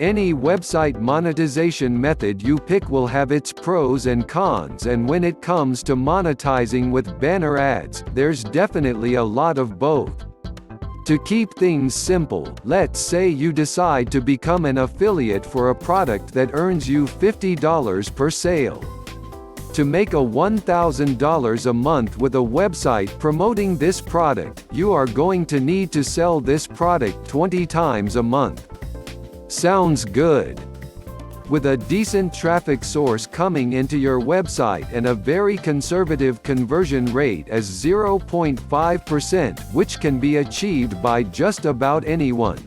Any website monetization method you pick will have its pros and cons, and when it comes to monetizing with banner ads, there's definitely a lot of both. To keep things simple, let's say you decide to become an affiliate for a product that earns you $50 per sale. To make a $1,000 a month with a website promoting this product, you are going to need to sell this product 20 times a month. Sounds good. With a decent traffic source coming into your website and a very conservative conversion rate as 0.5%, which can be achieved by just about anyone.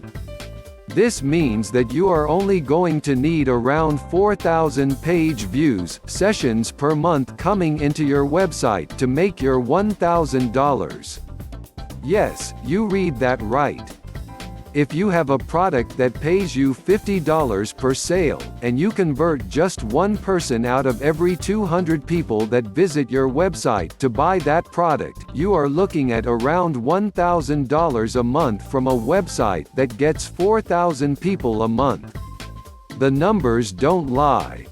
This means that you are only going to need around 4,000 page views sessions per month coming into your website to make your $1,000. Yes, you read that right. If you have a product that pays you $50 per sale, and you convert just one person out of every 200 people that visit your website to buy that product, you are looking at around $1,000 a month from a website that gets 4,000 people a month. The numbers don't lie.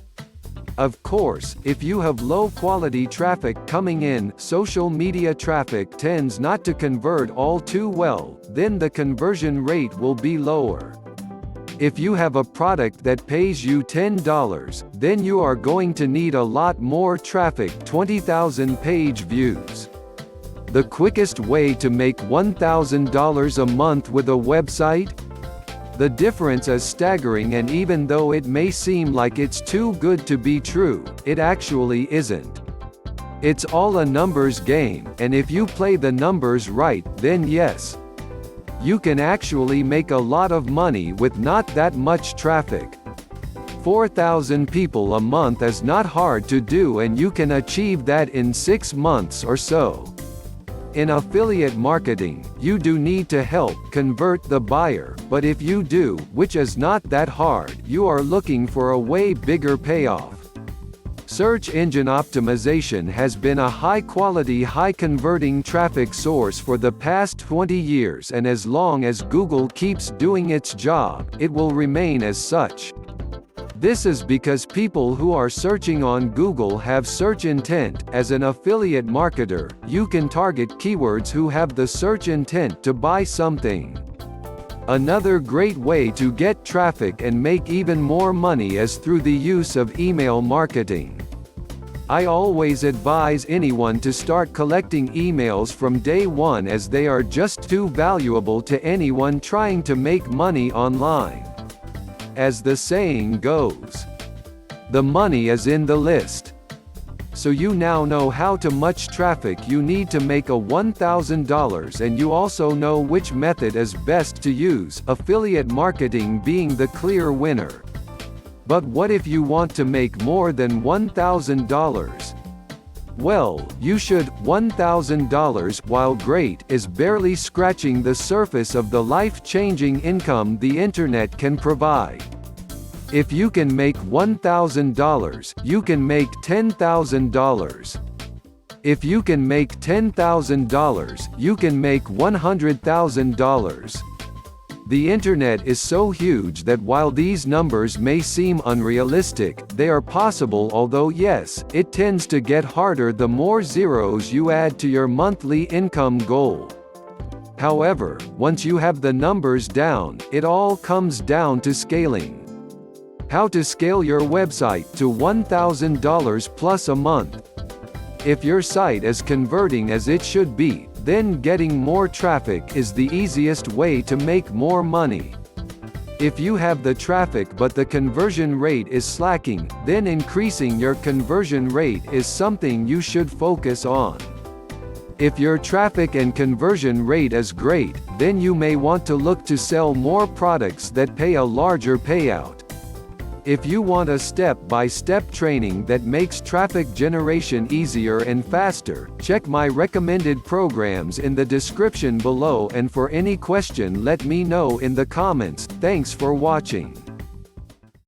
Of course, if you have low-quality traffic coming in, social media traffic tends not to convert all too well, then the conversion rate will be lower. If you have a product that pays you $10, then you are going to need a lot more traffic, 20,000 page views. The quickest way to make $1,000 a month with a website? The difference is staggering, and even though it may seem like it's too good to be true, it actually isn't. It's all a numbers game, and if you play the numbers right, then yes, you can actually make a lot of money with not that much traffic. 4,000 people a month is not hard to do, and you can achieve that in 6 months or so. In affiliate marketing, you do need to help convert the buyer, but if you do, which is not that hard, you are looking for a way bigger payoff. Search engine optimization has been a high-quality, high-converting traffic source for the past 20 years, and as long as Google keeps doing its job, it will remain as such. This is because people who are searching on Google have search intent. As an affiliate marketer, you can target keywords who have the search intent to buy something. Another great way to get traffic and make even more money is through the use of email marketing. I always advise anyone to start collecting emails from day one, as they are just too valuable to anyone trying to make money online. As the saying goes, the money is in the list. So you now know how much traffic you need to make a $1,000, and you also know which method is best to use, affiliate marketing being the clear winner. But what if you want to make more than $1,000? Well, you should. $1,000, while great, is barely scratching the surface of the life-changing income the internet can provide. If you can make $1,000, you can make $10,000. If you can make $10,000, you can make $100,000. The internet is so huge that while these numbers may seem unrealistic, they are possible, although yes, it tends to get harder the more zeros you add to your monthly income goal. However, once you have the numbers down, it all comes down to scaling. How to scale your website to $1,000 plus a month. If your site is converting as it should be, then getting more traffic is the easiest way to make more money. If you have the traffic but the conversion rate is slacking, then increasing your conversion rate is something you should focus on. If your traffic and conversion rate is great, then you may want to look to sell more products that pay a larger payout. If you want a step-by-step training that makes traffic generation easier and faster, check my recommended programs in the description below, and for any question let me know in the comments. Thanks for watching.